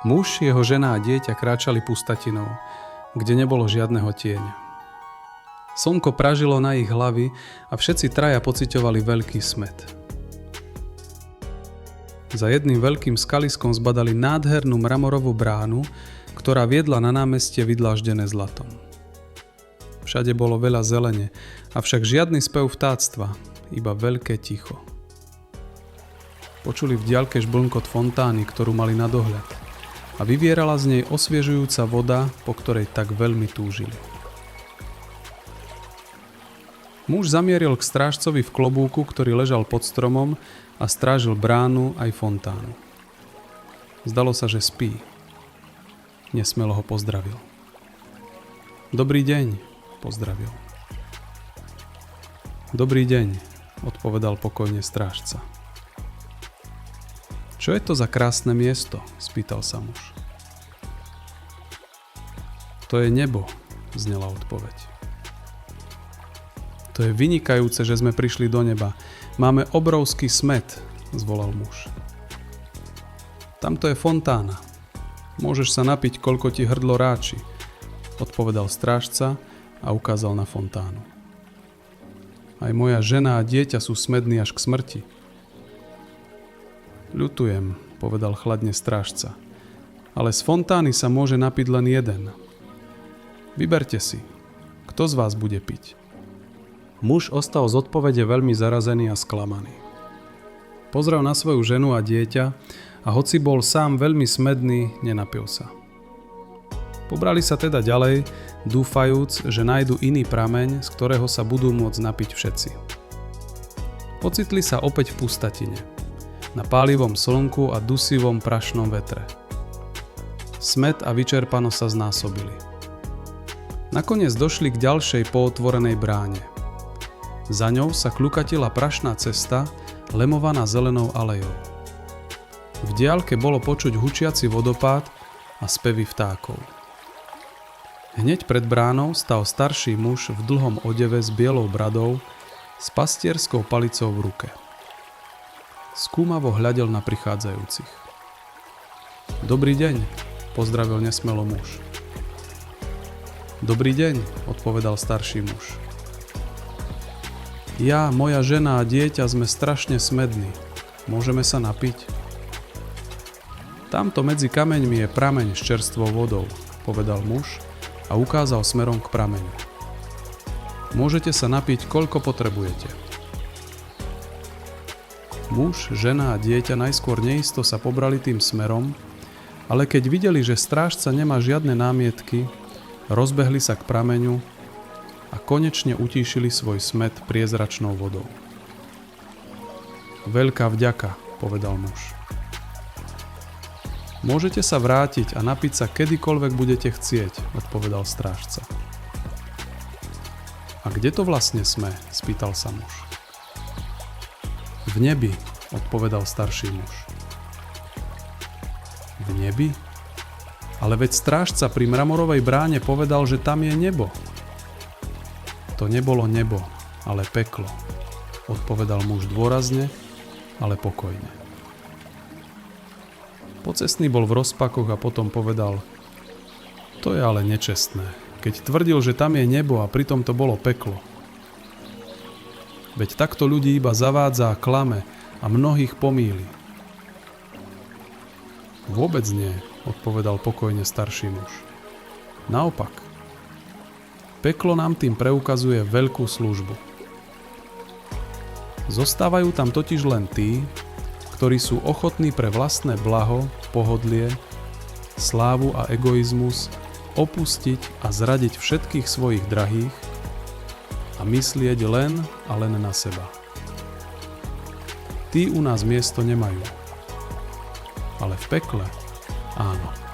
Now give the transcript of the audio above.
Muž, jeho žena a dieťa kráčali pustatinou, kde nebolo žiadneho tieňa. Slnko pražilo na ich hlavy a všetci traja pociťovali veľký smäd. Za jedným veľkým skaliskom zbadali nádhernú mramorovú bránu, ktorá viedla na námestie vydláždené zlatom. Všade bolo veľa zelene, avšak žiadny spev vtáctva, iba veľké ticho. Počuli v diaľke žblnkot fontány, ktorú mali na dohľad, a vyvierala z nej osviežujúca voda, po ktorej tak veľmi túžili. Muž zamieril k strážcovi v klobúku, ktorý ležal pod stromom a strážil bránu aj fontánu. Zdalo sa, že spí. Nesmelo ho pozdravil. Dobrý deň, pozdravil. Dobrý deň, odpovedal pokojne strážca. Čo je to za krásne miesto? Spýtal sa muž. To je nebo, znela odpoveď. To je vynikajúce, že sme prišli do neba. Máme obrovský smäd, zvolal muž. Tamto je fontána. Môžeš sa napiť, koľko ti hrdlo ráči, odpovedal strážca a ukázal na fontánu. Aj moja žena a dieťa sú smední až k smrti. Ľutujem, povedal chladne strážca, ale z fontány sa môže napiť len jeden. Vyberte si, kto z vás bude piť. Muž ostal z odpovede veľmi zarazený a sklamaný. Pozrel na svoju ženu a dieťa a hoci bol sám veľmi smedný, nenapil sa. Pobrali sa teda ďalej, dúfajúc, že nájdu iný prameň, z ktorého sa budú môcť napiť všetci. Ocitli sa opäť v pustatine, na pálivom slnku a dusivom prašnom vetre. Smäd a vyčerpanosť sa znásobili. Nakoniec došli k ďalšej pootvorenej bráne. Za ňou sa kľukatila prašná cesta, lemovaná zelenou alejou. V diaľke bolo počuť hučiaci vodopád a spevy vtákov. Hneď pred bránou stal starší muž v dlhom odeve s bielou bradou, s pastierskou palicou v ruke. Skúmavo hľadel na prichádzajúcich. Dobrý deň, pozdravil nesmelo muž. Dobrý deň, odpovedal starší muž. Ja, moja žena a dieťa sme strašne smední. Môžeme sa napiť? Tamto medzi kameňmi je prameň s čerstvou vodou, povedal muž a ukázal smerom k prameňu. Môžete sa napiť, koľko potrebujete. Muž, žena a dieťa najskôr neisto sa pobrali tým smerom, ale keď videli, že strážca nemá žiadne námietky, rozbehli sa k prameňu a konečne utíšili svoj smäd priezračnou vodou. Veľká vďaka, povedal muž. Môžete sa vrátiť a napiť sa kedykoľvek budete chcieť, odpovedal strážca. A kde to vlastne sme? Spýtal sa muž. V nebi, odpovedal starší muž. V nebi? Ale veď strážca pri mramorovej bráne povedal, že tam je nebo. To nebolo nebo, ale peklo, odpovedal muž dôrazne, ale pokojne. Pocestný bol v rozpakoch a potom povedal: To je ale nečestné, keď tvrdil, že tam je nebo a pritom to bolo peklo. Veď takto ľudí iba zavádza a klame a mnohých pomýli. Vôbec nie, odpovedal pokojne starší muž. Naopak. Peklo nám tým preukazuje veľkú službu. Zostávajú tam totiž len tí, ktorí sú ochotní pre vlastné blaho, pohodlie, slávu a egoizmus opustiť a zradiť všetkých svojich drahých a myslieť len a len na seba. Tí u nás miesto nemajú, ale v pekle áno.